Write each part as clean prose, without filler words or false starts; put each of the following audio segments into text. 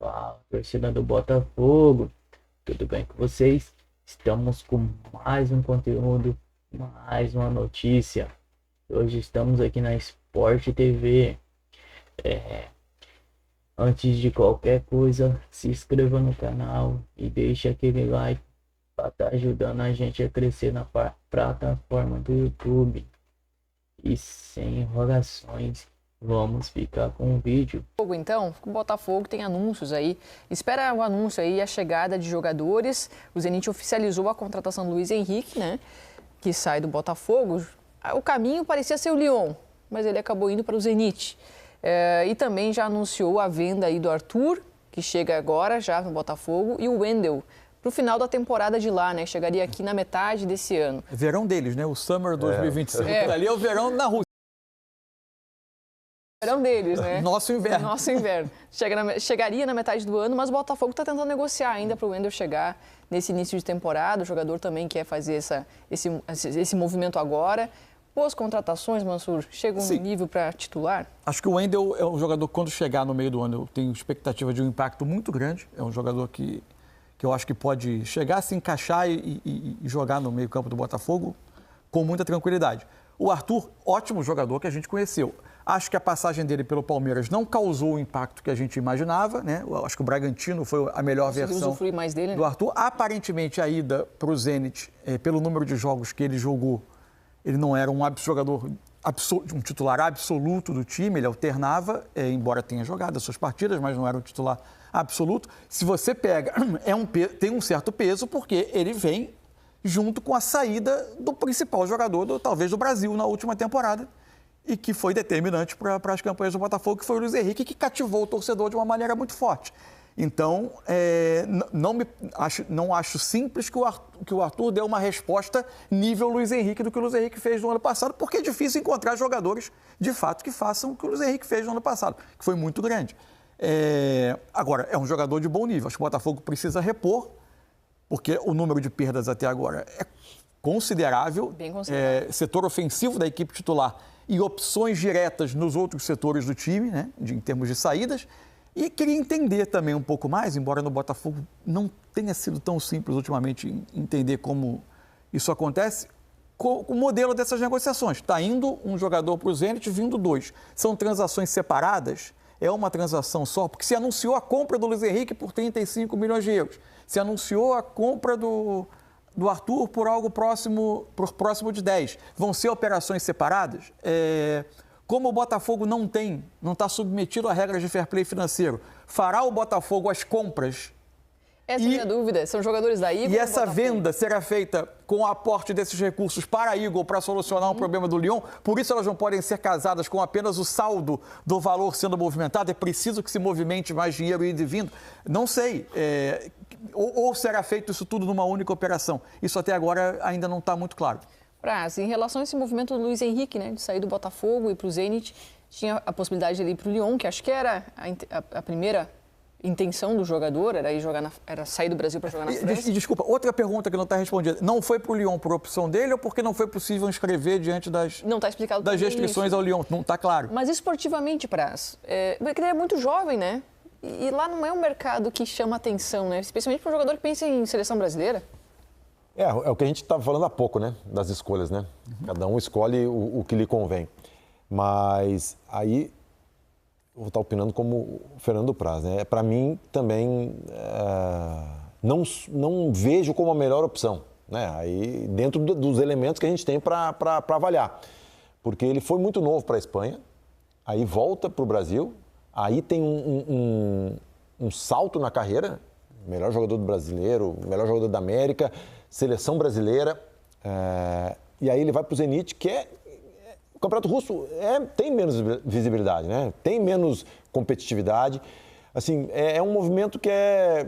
Fala, torcida do Botafogo, tudo bem com vocês? Estamos com mais um conteúdo, mais uma notícia. Hoje estamos aqui na Sport TV. Antes de qualquer coisa, se inscreva no canal e deixe aquele like para estar ajudando a gente a crescer na plataforma do YouTube. E sem enrolações, vamos ficar com o vídeo. Então, o Botafogo tem anúncios aí. Espera o anúncio aí, a chegada de jogadores. O Zenit oficializou a contratação do Luiz Henrique, né? Que sai do Botafogo. O caminho parecia ser o Lyon, mas ele acabou indo para o Zenit. E também já anunciou a venda aí do Arthur, que chega agora já no Botafogo, e o Wendel, para o final da temporada de lá, né? Chegaria aqui na metade desse ano. Verão deles, né? O Summer 2025. Ali é o verão na Rússia. Verão deles, né? Nosso inverno. Nosso inverno. Chegaria na metade do ano, mas o Botafogo está tentando negociar ainda para o Wendel chegar nesse início de temporada. O jogador também quer fazer esse movimento agora. Boas contratações, Mansur, chegam no nível para titular? Acho que o Wendel é um jogador que, quando chegar no meio do ano, eu tenho expectativa de um impacto muito grande. É um jogador que eu acho que pode chegar, se encaixar e jogar no meio campo do Botafogo com muita tranquilidade. O Arthur, ótimo jogador que a gente conheceu. Acho que a passagem dele pelo Palmeiras não causou o impacto que a gente imaginava, né? Eu acho que o Bragantino foi a melhor versão mais dele, né? do Arthur. Aparentemente, a ida para o Zenit, pelo número de jogos que ele jogou, ele não era um jogador, um titular absoluto do time, ele alternava, embora tenha jogado as suas partidas, mas não era um titular absoluto. Se você pega, tem um certo peso, porque ele vem junto com a saída do principal jogador, talvez do Brasil, na última temporada, e que foi determinante para as campanhas do Botafogo, que foi o Luiz Henrique, que cativou o torcedor de uma maneira muito forte. Então, não acho simples que o Arthur dê uma resposta nível Luiz Henrique do que o Luiz Henrique fez no ano passado, porque é difícil encontrar jogadores, de fato, que façam o que o Luiz Henrique fez no ano passado, que foi muito grande. Agora, é um jogador de bom nível. Acho que o Botafogo precisa repor, porque o número de perdas até agora é considerável. Bem considerável. Setor ofensivo da equipe titular e opções diretas nos outros setores do time, né, em termos de saídas. E queria entender também um pouco mais, embora no Botafogo não tenha sido tão simples ultimamente entender como isso acontece, o modelo dessas negociações. Está indo um jogador para o Zenit, vindo dois. São transações separadas? É uma transação só? Porque se anunciou a compra do Luiz Henrique por 35 milhões de euros. Se anunciou a compra do Arthur por algo próximo de 10. Vão ser operações separadas? Como o Botafogo não está submetido a regras de fair play financeiro, fará o Botafogo as compras? Essa é a minha dúvida. São jogadores da Eagle. E essa venda será feita com o aporte desses recursos para a Eagle para solucionar um problema do Lyon? Por isso elas não podem ser casadas com apenas o saldo do valor sendo movimentado? É preciso que se movimente mais dinheiro indo e vindo? Não sei. Ou será feito isso tudo numa única operação? Isso até agora ainda não está muito claro. Praz, em relação a esse movimento do Luiz Henrique, né, de sair do Botafogo e para o Zenit, tinha a possibilidade de ir para o Lyon, que acho que era a primeira intenção do jogador, era sair do Brasil para jogar na França. E desculpa, outra pergunta que não está respondida. Não foi para o Lyon por opção dele ou porque não foi possível inscrever diante das restrições ao Lyon? Não está claro. Mas esportivamente, Praz, porque ele é muito jovem, né? E lá não é um mercado que chama atenção, né? Especialmente para um jogador que pensa em seleção brasileira. É o que a gente estava falando há pouco, né? Das escolhas, né? Cada um escolhe o que lhe convém. Mas aí, eu vou estar opinando como o Fernando Praz, né? Para mim, também, não vejo como a melhor opção, né? Aí, dentro dos elementos que a gente tem para avaliar. Porque ele foi muito novo para a Espanha, aí volta para o Brasil, aí tem um salto na carreira, melhor jogador do brasileiro, melhor jogador da América, seleção brasileira, e aí ele vai para o Zenit, que o Campeonato Russo tem menos visibilidade, né? Tem menos competitividade. Assim, é um movimento que é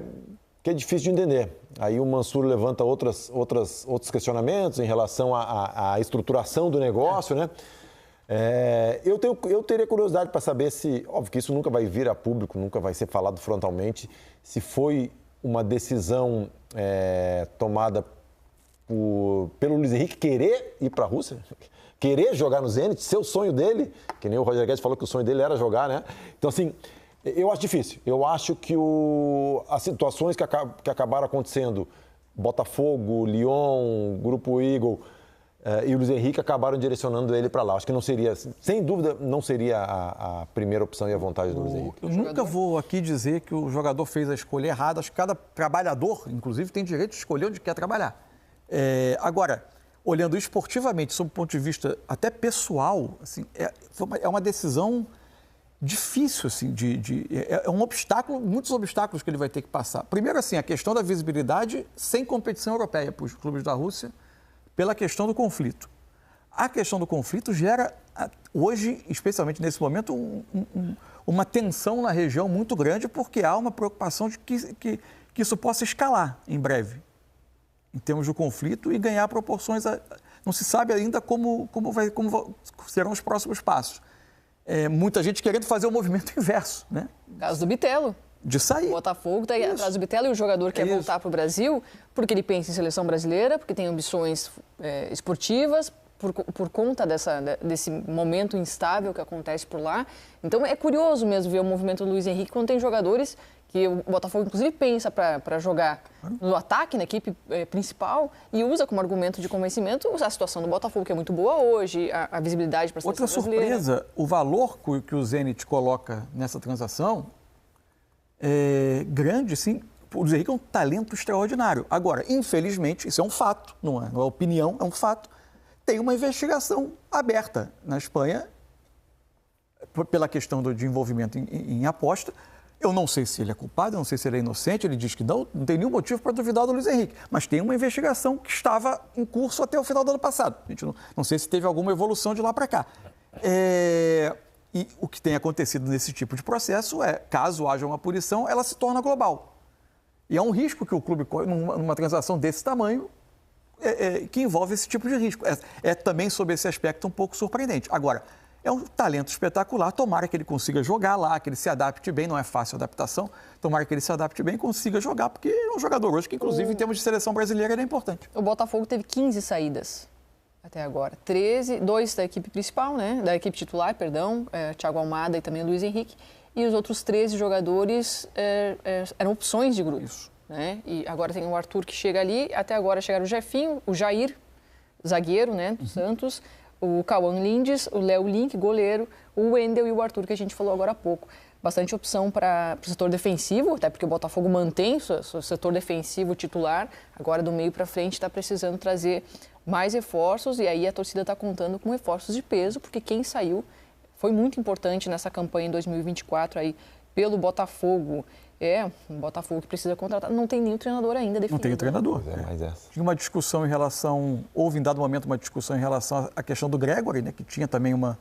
difícil de entender. Aí o Mansur levanta outros questionamentos em relação à estruturação do negócio, né? Eu teria curiosidade para saber se, óbvio que isso nunca vai vir a público, nunca vai ser falado frontalmente, se foi uma decisão tomada pelo Luiz Henrique querer ir para a Rússia, querer jogar no Zenit, ser o sonho dele, que nem o Roger Guedes falou que o sonho dele era jogar, né? Então, assim, Eu acho difícil. Eu acho que as situações que acabaram acontecendo, Botafogo, Lyon, Grupo Eagle e o Luiz Henrique acabaram direcionando ele para lá. Acho que não seria, sem dúvida, não seria a primeira opção e a vontade do Luiz Henrique. Eu nunca vou aqui dizer que o jogador fez a escolha errada. Acho que cada trabalhador, inclusive, tem direito de escolher onde quer trabalhar. Agora, olhando esportivamente, sob o ponto de vista até pessoal, assim, é uma decisão difícil, assim, é um obstáculo, muitos obstáculos que ele vai ter que passar. Primeiro, assim, a questão da visibilidade sem competição europeia para os clubes da Rússia, pela questão do conflito. A questão do conflito gera, hoje, especialmente nesse momento, uma tensão na região muito grande, porque há uma preocupação de que isso possa escalar em breve, em termos do conflito, e ganhar proporções. Não se sabe ainda como serão os próximos passos. Muita gente querendo fazer o movimento inverso, né? Caso do Bitelo. De sair. O Botafogo está atrás do Bitelo e o jogador quer voltar para o Brasil porque ele pensa em seleção brasileira, porque tem ambições esportivas, por conta desse momento instável que acontece por lá. Então é curioso mesmo ver o movimento do Luiz Henrique quando tem jogadores que o Botafogo, inclusive, pensa para jogar no ataque, na equipe principal, e usa como argumento de convencimento a situação do Botafogo, que é muito boa hoje, a visibilidade para a seleção brasileira. Outra surpresa, o valor que o Zenit coloca nessa transação é grande, sim. O Luiz Henrique é um talento extraordinário. Agora, infelizmente, isso é um fato, não é opinião, é um fato. Tem uma investigação aberta na Espanha pela questão de envolvimento em aposta. Eu não sei se ele é culpado, eu não sei se ele é inocente, ele diz que não tem nenhum motivo para duvidar do Luiz Henrique. Mas tem uma investigação que estava em curso até o final do ano passado. A gente não sei se teve alguma evolução de lá para cá. E o que tem acontecido nesse tipo de processo é, caso haja uma punição, ela se torna global. E é um risco que o clube corre numa transação desse tamanho, que envolve esse tipo de risco. É também, sob esse aspecto, um pouco surpreendente. Agora, é um talento espetacular, tomara que ele consiga jogar lá, que ele se adapte bem, não é fácil a adaptação, tomara que ele se adapte bem e consiga jogar, porque é um jogador hoje que, inclusive, em termos de seleção brasileira, ele é importante. O Botafogo teve 15 saídas até agora. 2 da equipe principal, né? Da equipe titular, perdão, Thiago Almada e também Luiz Henrique, e os outros 13 jogadores eram opções de grupo. Isso. Né? E agora tem o Arthur que chega ali, até agora chegaram o Jefinho, o Jair, zagueiro, né, do Santos, o Cauã Lindes, o Léo Link, goleiro, o Wendel e o Arthur, que a gente falou agora há pouco. Bastante opção para o setor defensivo, até porque o Botafogo mantém seu setor defensivo titular, agora do meio para frente está precisando trazer mais reforços, e aí a torcida está contando com reforços de peso, porque quem saiu foi muito importante nessa campanha em 2024 aí pelo Botafogo. Um Botafogo que precisa contratar. Não tem nenhum treinador ainda definido. Não tem o treinador. Mais essa. Tinha uma discussão houve em dado momento uma discussão em relação à questão do Gregory, né, que tinha também uma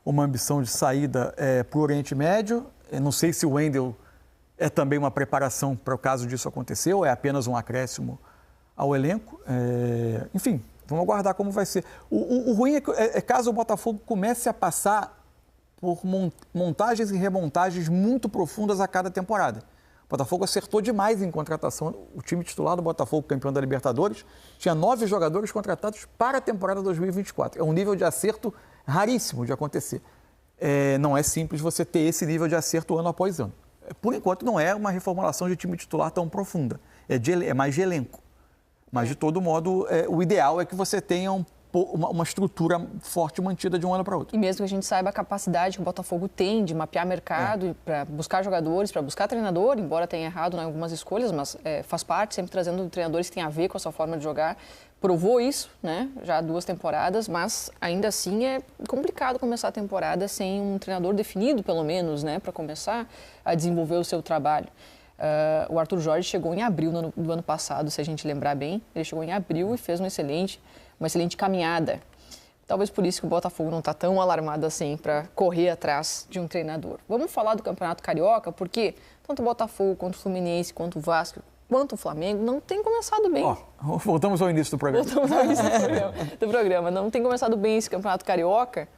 ambição de saída para o Oriente Médio. Eu não sei se o Wendel é também uma preparação para o caso disso acontecer, ou é apenas um acréscimo ao elenco. Enfim, vamos aguardar como vai ser. O ruim é caso o Botafogo comece a passar por montagens e remontagens muito profundas a cada temporada. O Botafogo acertou demais em contratação. O time titular do Botafogo, campeão da Libertadores, tinha 9 jogadores contratados para a temporada 2024. É um nível de acerto raríssimo de acontecer. Não é simples você ter esse nível de acerto ano após ano. Por enquanto, não é uma reformulação de time titular tão profunda. É mais de elenco. Mas, de todo modo, o ideal é que você tenha uma estrutura forte mantida de um ano para outro. E mesmo que a gente saiba a capacidade que o Botafogo tem de mapear mercado, para buscar jogadores, para buscar treinador, embora tenha errado em algumas escolhas, mas faz parte, sempre trazendo treinadores que têm a ver com a sua forma de jogar. Provou isso, né? Já há 2 temporadas, mas ainda assim é complicado começar a temporada sem um treinador definido, pelo menos, né? Para começar a desenvolver o seu trabalho. O Arthur Jorge chegou em abril do ano passado, se a gente lembrar bem. Ele chegou em abril e fez uma excelente caminhada. Talvez por isso que o Botafogo não está tão alarmado assim para correr atrás de um treinador. Vamos falar do Campeonato Carioca, porque tanto o Botafogo, quanto o Fluminense, quanto o Vasco, quanto o Flamengo não tem começado bem. Voltamos ao início do programa. Voltamos ao início do programa. Não tem começado bem esse Campeonato Carioca,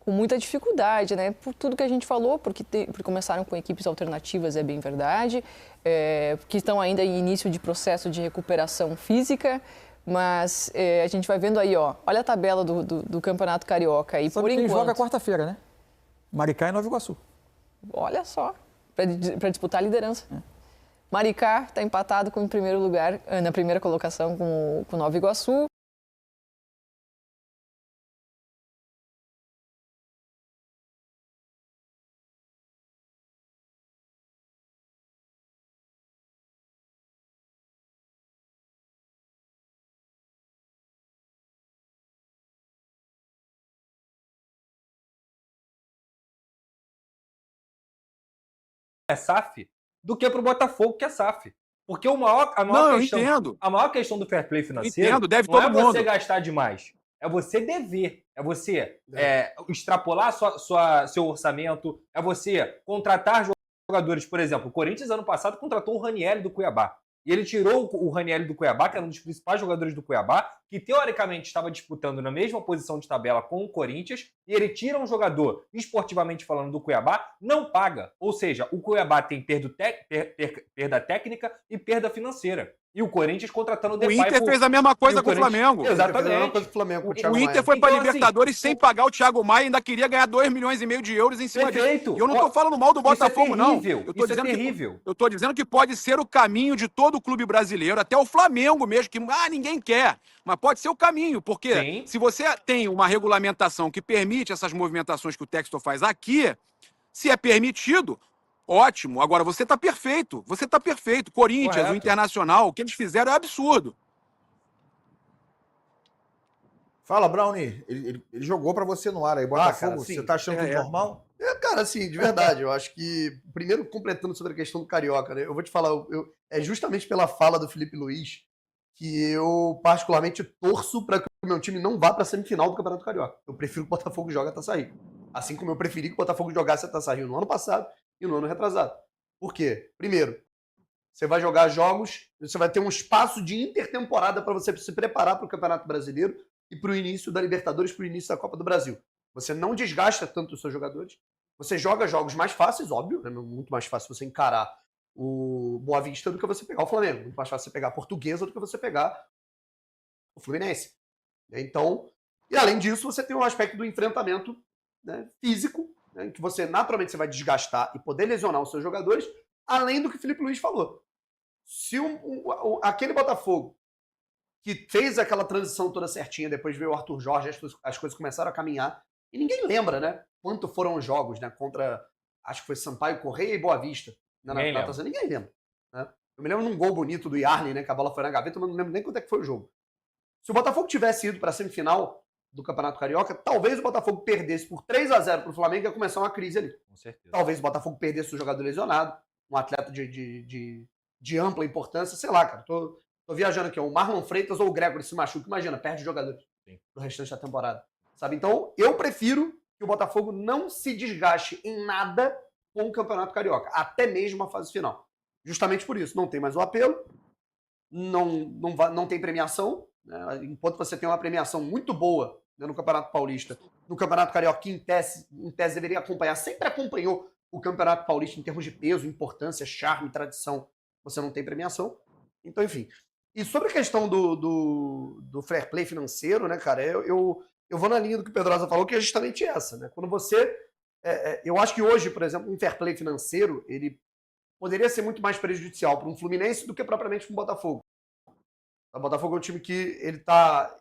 com muita dificuldade, né? Por tudo que a gente falou, porque começaram com equipes alternativas, é bem verdade, que estão ainda em início de processo de recuperação física, mas a gente vai vendo aí, olha a tabela do Campeonato Carioca. E Sabe por quem enquanto joga quarta-feira, né? Maricá e Nova Iguaçu. Olha só. para disputar a liderança. Maricá está empatado em primeiro lugar, na primeira colocação com o Nova Iguaçu. É SAF do que para o Botafogo, que é SAF. Porque a maior questão do fair play financeiro não é você gastar demais, é você dever, é você extrapolar seu orçamento, é você contratar jogadores. Por exemplo, o Corinthians ano passado contratou o Ranieri do Cuiabá. E ele tirou o Ranieri do Cuiabá, que era um dos principais jogadores do Cuiabá, que teoricamente estava disputando na mesma posição de tabela com o Corinthians, e ele tira um jogador, esportivamente falando, do Cuiabá, não paga. Ou seja, o Cuiabá tem perda técnica e perda financeira. E o Corinthians contratando o Depay. O Inter fez a mesma coisa com o Flamengo. Exatamente. O Inter foi para Libertadores sem pagar o Thiago Maia e ainda queria ganhar 2,5 milhões de euros em cima disso. E eu não estou falando mal do Botafogo, não. Eu estou dizendo que pode ser o caminho de todo o clube brasileiro, até o Flamengo mesmo, que ninguém quer. Mas pode ser o caminho, porque se você tem uma regulamentação que permite essas movimentações que o Textor faz aqui, se é permitido, ótimo. Agora, você está perfeito. Você está perfeito. Corinthians, correto. O Internacional, o que eles fizeram é absurdo. Fala, Brownie. Ele jogou pra você no ar aí, Botafogo. Cara, você tá achando tudo normal? Cara, assim, de verdade. Eu acho que, primeiro, completando sobre a questão do Carioca, né? Eu vou te falar, é justamente pela fala do Felipe Luiz que eu, particularmente, torço para que o meu time não vá pra semifinal do Campeonato Carioca. Eu prefiro que o Botafogo jogue a Taça Rio. Assim como eu preferi que o Botafogo jogasse a Taça Rio no ano passado e no ano retrasado. Por quê? Primeiro, você vai jogar jogos, você vai ter um espaço de intertemporada para você se preparar para o Campeonato Brasileiro e para o início da Libertadores, para o início da Copa do Brasil. Você não desgasta tanto os seus jogadores. Você joga jogos mais fáceis, óbvio, é muito mais fácil você encarar o Boa Vista do que você pegar o Flamengo. Muito mais fácil você pegar a Portuguesa do que você pegar o Fluminense. Então, e além disso, você tem um aspecto do enfrentamento, né, físico, em que você naturalmente você vai desgastar e poder lesionar os seus jogadores, além do que o Felipe Luiz falou. Se aquele Botafogo que fez aquela transição toda certinha, depois veio o Arthur Jorge, as coisas começaram a caminhar, e ninguém lembra, né, quanto foram os jogos, né, contra, acho que foi Sampaio Correia e Boa Vista, né, ninguém lembra. Né? Eu me lembro num gol bonito do Yarley, né, que a bola foi na gaveta, mas não lembro nem quanto é que foi o jogo. Se o Botafogo tivesse ido para a semifinal do Campeonato Carioca, talvez o Botafogo perdesse por 3-0 para o Flamengo e ia começar uma crise ali. Com certeza. Talvez o Botafogo perdesse o jogador lesionado, um atleta de ampla importância, sei lá, cara. Tô viajando aqui, o Marlon Freitas ou o Gregory se machuca, imagina, perde jogadores no restante da temporada. Sabe? Então, eu prefiro que o Botafogo não se desgaste em nada com o Campeonato Carioca, até mesmo a fase final. Justamente por isso, não tem mais o apelo, não tem premiação, né? Enquanto você tem uma premiação muito boa, né, no Campeonato Paulista, no Campeonato Carioca, que em tese deveria acompanhar, sempre acompanhou o Campeonato Paulista em termos de peso, importância, charme, tradição, você não tem premiação. Então, enfim. E sobre a questão do fair play financeiro, né, cara, eu vou na linha do que o Pedrosa falou, que é justamente essa, né? Quando você... eu acho que hoje, por exemplo, um fair play financeiro, ele poderia ser muito mais prejudicial para um Fluminense do que propriamente para um Botafogo. O Botafogo é um time que ele está,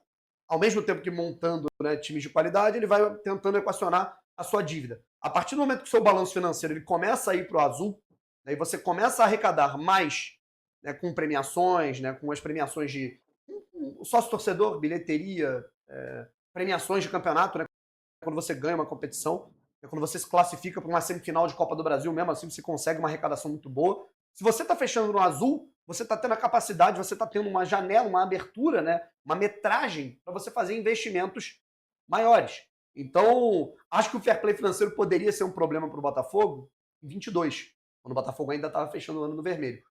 ao mesmo tempo que montando, né, times de qualidade, ele vai tentando equacionar a sua dívida. A partir do momento que o seu balanço financeiro ele começa a ir para o azul, né, e você começa a arrecadar mais, né, com premiações, né, com as premiações de sócio-torcedor, bilheteria, premiações de campeonato, né, quando você ganha uma competição, quando você se classifica para uma semifinal de Copa do Brasil, mesmo assim você consegue uma arrecadação muito boa. Se você está fechando no azul, você está tendo a capacidade, você está tendo uma janela, uma abertura, né, uma metragem para você fazer investimentos maiores. Então, acho que o fair play financeiro poderia ser um problema para o Botafogo em 22, quando o Botafogo ainda estava fechando o ano no vermelho.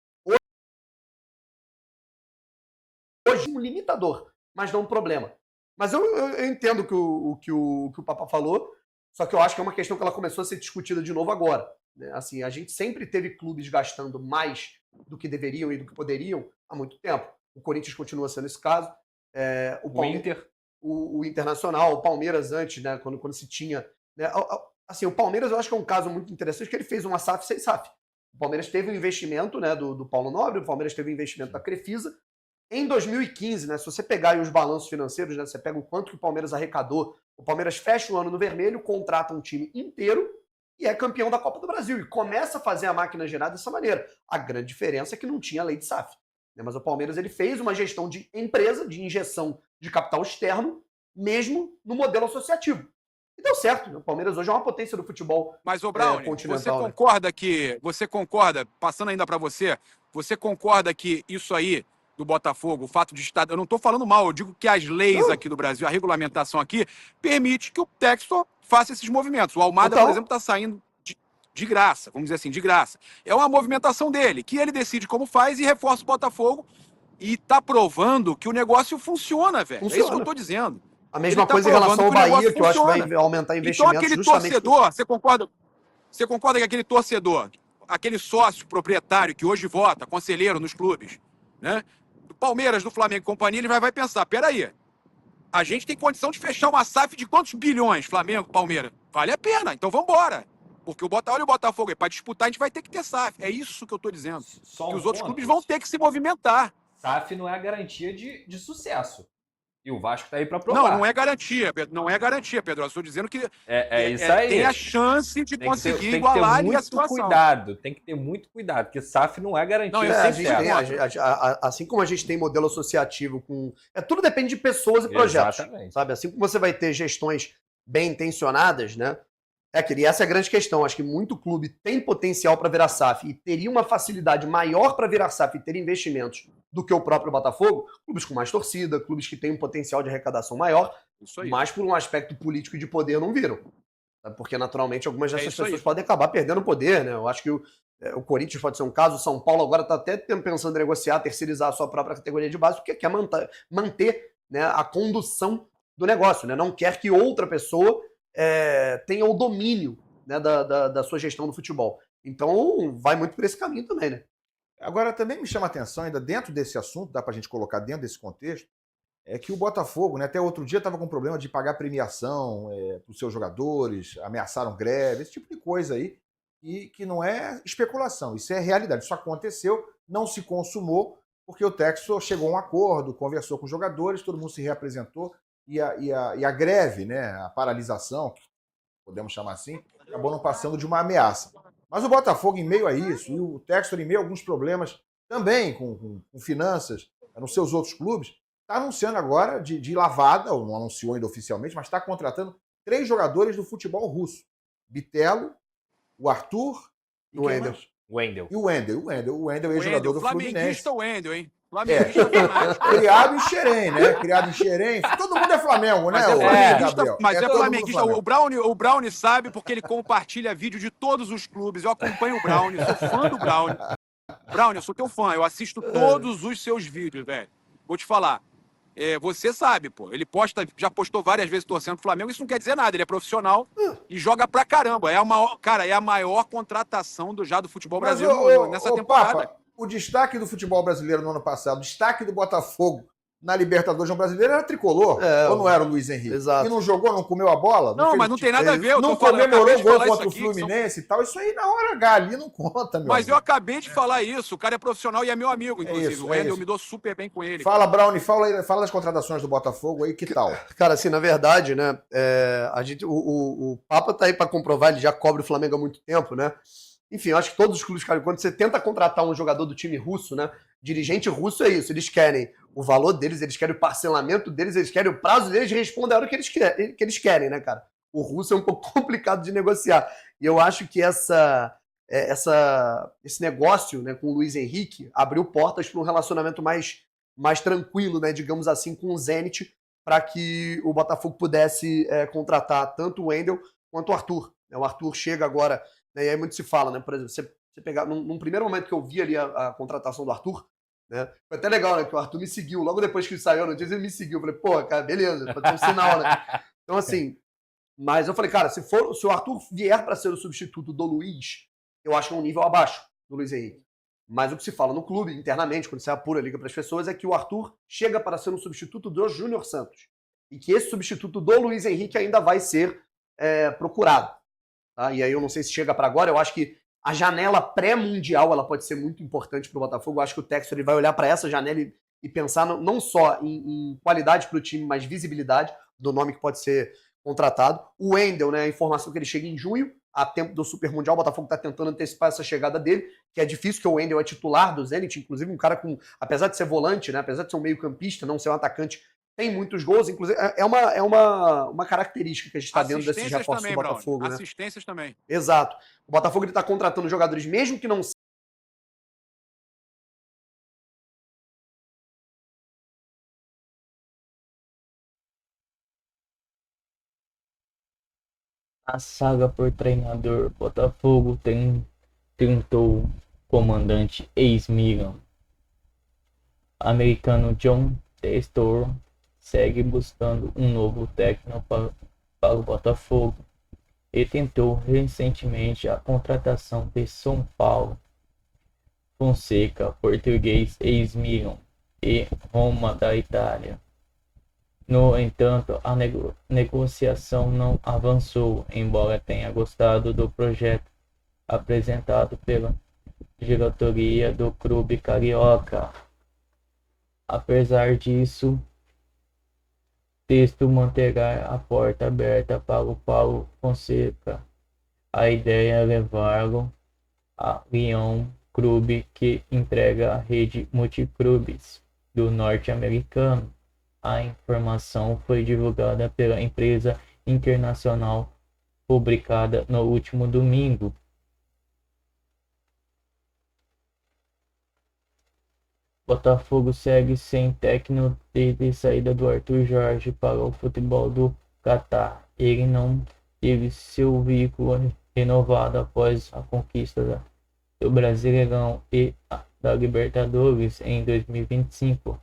Hoje um limitador, mas não um problema. Mas eu entendo o que o Papa falou, só que eu acho que é uma questão que ela começou a ser discutida de novo agora. Né? Assim, a gente sempre teve clubes gastando mais do que deveriam e do que poderiam há muito tempo. O Corinthians continua sendo esse caso. O Internacional, o Palmeiras antes, né, quando se tinha... Né, assim, o Palmeiras eu acho que é um caso muito interessante, porque ele fez uma SAF sem SAF. O Palmeiras teve um investimento, né, do Paulo Nobre, o Palmeiras teve um investimento da Crefisa. Em 2015, né, se você pegar aí os balanços financeiros, né, você pega o quanto que o Palmeiras arrecadou, o Palmeiras fecha o ano no vermelho, contrata um time inteiro e é campeão da Copa do Brasil. E começa a fazer a máquina girar dessa maneira. A grande diferença é que não tinha lei de SAF. Né, mas o Palmeiras ele fez uma gestão de empresa, de injeção de capital externo, mesmo no modelo associativo. E deu certo, né? O Palmeiras hoje é uma potência do futebol. Mas, ô Brown, você concorda que. Você concorda, passando ainda para você concorda que isso aí do Botafogo, o fato de estar. Eu não estou falando mal, eu digo que as leis aqui do Brasil, a regulamentação aqui, permite que o Textor faça esses movimentos. O Almada, por exemplo, está saindo de graça, vamos dizer assim, de graça. É uma movimentação dele, que ele decide como faz e reforça o Botafogo e está provando que o negócio funciona, velho. É isso que eu estou dizendo. A mesma coisa em relação ao Bahia, que eu acho que vai aumentar investimentos. Então aquele torcedor, você concorda que aquele torcedor, aquele sócio proprietário que hoje vota, conselheiro nos clubes, né? Do Palmeiras, do Flamengo e companhia, ele vai pensar, peraí, a gente tem condição de fechar uma SAF de quantos bilhões, Flamengo, Palmeiras? Vale a pena, então vamos embora. Porque olha o Botafogo aí, para disputar a gente vai ter que ter SAF. É isso que eu estou dizendo. Que os outros clubes vão ter que se movimentar. SAF não é a garantia de sucesso. E o Vasco tá aí para provar. Não é garantia, Pedro. Não é garantia, Pedro. Eu estou dizendo que isso aí. Tem a chance de conseguir igualar ali a situação. Tem que ter muito cuidado, porque SAF não é garantia. Assim como a gente tem modelo associativo com... tudo depende de pessoas e projetos. Exatamente. Sabe? Assim como você vai ter gestões bem intencionadas, né? E essa é a grande questão. Acho que muito clube tem potencial para virar SAF e teria uma facilidade maior para virar SAF e ter investimentos do que o próprio Botafogo, clubes com mais torcida, clubes que têm um potencial de arrecadação maior, mas por um aspecto político e de poder não viram. Porque, naturalmente, algumas dessas pessoas podem acabar perdendo poder, né? Eu acho que o Corinthians pode ser um caso, o São Paulo agora está até pensando em negociar, terceirizar a sua própria categoria de base, porque quer manter, né, a condução do negócio, né? Não quer que outra pessoa tenha o domínio, né, da sua gestão do futebol. Então, vai muito por esse caminho também, né? Agora, também me chama a atenção, ainda dentro desse assunto, dá pra gente colocar dentro desse contexto, é que o Botafogo, né, até outro dia estava com problema de pagar premiação para os seus jogadores, ameaçaram greve, esse tipo de coisa aí, e que não é especulação, isso é realidade. Isso aconteceu, não se consumou, porque o Textor chegou a um acordo, conversou com os jogadores, todo mundo se reapresentou, e a greve, né, a paralisação, podemos chamar assim, acabou não passando de uma ameaça. Mas o Botafogo, em meio a isso, e o Textor, em meio a alguns problemas também com finanças nos seus outros clubes, está anunciando agora de lavada, ou não anunciou ainda oficialmente, mas está contratando 3 jogadores do futebol russo. Bitelo, o Arthur e o Wendel. E o Wendel. O Wendel é jogador do Fluminense. Flamenguista o Wendel, hein? Criado em Xerém, né? Criado em Xerém. Todo mundo é Flamengo, né? Mas é flamenguista. O Brownie sabe porque ele compartilha vídeo de todos os clubes. Eu acompanho o Brownie, sou fã do Brownie. Brownie, eu sou teu fã. Eu assisto todos os seus vídeos, velho. Vou te falar. Você sabe, pô. Ele já postou várias vezes torcendo pro Flamengo. Isso não quer dizer nada. Ele é profissional e joga pra caramba. É a maior contratação do futebol brasileiro nessa temporada. Papa, o destaque do futebol brasileiro no ano passado, o destaque do Botafogo na Libertadores brasileira era tricolor, ou não era o Luiz Henrique? Exato. E não jogou, não comeu a bola? Mas não tem nada a ver. Não comemorou o gol contra o Fluminense e tal. Isso aí na hora H ali não conta, meu amigo. Eu acabei de falar isso. O cara é profissional e é meu amigo, inclusive. O Wendel, eu me dou super bem com ele. Fala, Brownie, fala das contratações do Botafogo aí, que tal? Cara, assim, na verdade, né, o Papa tá aí para comprovar, ele já cobre o Flamengo há muito tempo, né? Enfim, eu acho que todos os clubes, cara, quando você tenta contratar um jogador do time russo, né? Dirigente russo é isso, eles querem o valor deles, eles querem o parcelamento deles, eles querem o prazo deles, respondem a hora que eles querem, né, cara? O russo é um pouco complicado de negociar. E eu acho que esse negócio, né, com o Luiz Henrique abriu portas para um relacionamento mais tranquilo, né, digamos assim, com o Zenit, para que o Botafogo pudesse contratar tanto o Wendel quanto o Arthur. O Arthur chega agora... E aí muito se fala, né? Por exemplo, você pegar... Num primeiro momento que eu vi ali a contratação do Arthur, né? Foi até legal, né? Que o Arthur me seguiu. Logo depois que saiu a notícia, ele me seguiu. Eu falei, pô, cara, beleza. Pode ter um sinal, né? Então, assim... Mas eu falei, cara, se o Arthur vier para ser o substituto do Luiz, eu acho que é um nível abaixo do Luiz Henrique. Mas o que se fala no clube, internamente, quando você apura a liga para as pessoas, é que o Arthur chega para ser um substituto do Júnior Santos. E que esse substituto do Luiz Henrique ainda vai ser procurado. Tá? E aí eu não sei se chega para agora, eu acho que A janela pré-mundial ela pode ser muito importante para o Botafogo. Eu acho que o Textor ele vai olhar para essa janela e pensar não só em qualidade para o time, mas visibilidade do nome que pode ser contratado. O Wendel, né, a informação que ele chega em junho, a tempo do Super Mundial, o Botafogo está tentando antecipar essa chegada dele, que é difícil, que o Wendel é titular do Zenit, inclusive um cara com, apesar de ser volante, né, apesar de ser um meio campista, não ser um atacante, tem muitos gols, inclusive é uma característica que a gente está vendo desses reforços do Botafogo. Né? Assistências também. Exato. O Botafogo está contratando jogadores, mesmo que não A saga por treinador, Botafogo tentou comandante ex-Milan. Americano John Textor segue buscando um novo técnico para o Botafogo e tentou recentemente a contratação de São Paulo. Fonseca, português ex-Milan e Roma da Itália. No entanto, a negociação não avançou, embora tenha gostado do projeto apresentado pela diretoria do clube carioca. Apesar disso, texto manterá a porta aberta para o Paulo Fonseca. A ideia é levá-lo a Lyon, clube que entrega a rede multiclubes do norte-americano. A informação foi divulgada pela empresa internacional, publicada no último domingo. Botafogo segue sem técnico desde a saída do Arthur Jorge para o futebol do Catar. Ele não teve seu vínculo renovado após a conquista do Brasileirão e da Libertadores em 2025.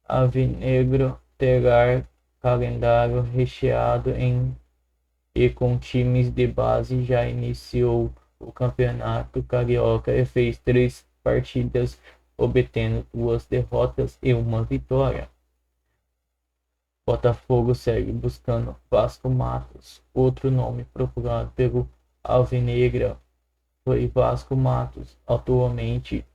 Alvinegro terá calendário recheado e com times de base. Já iniciou o campeonato carioca e fez 3 partidas, obtendo 2 derrotas e 1 vitória. Botafogo segue buscando Vasco Matos. Outro nome procurado pelo Alvinegra foi Vasco Matos, atualmente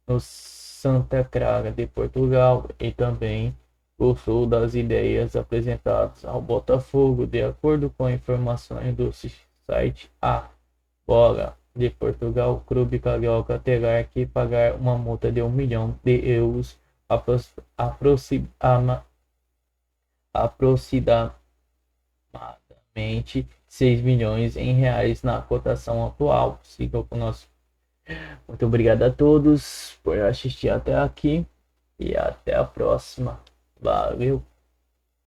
no Santa Clara de Portugal, e também gostou das ideias apresentadas ao Botafogo. De acordo com informações do site A Bola de Portugal, o clube carioca terá que pagar uma multa de 1 milhão de euros, aproximadamente 6 milhões em reais na cotação atual. Sigam com o nosso. Muito obrigado a todos por assistir até aqui e até a próxima. Valeu!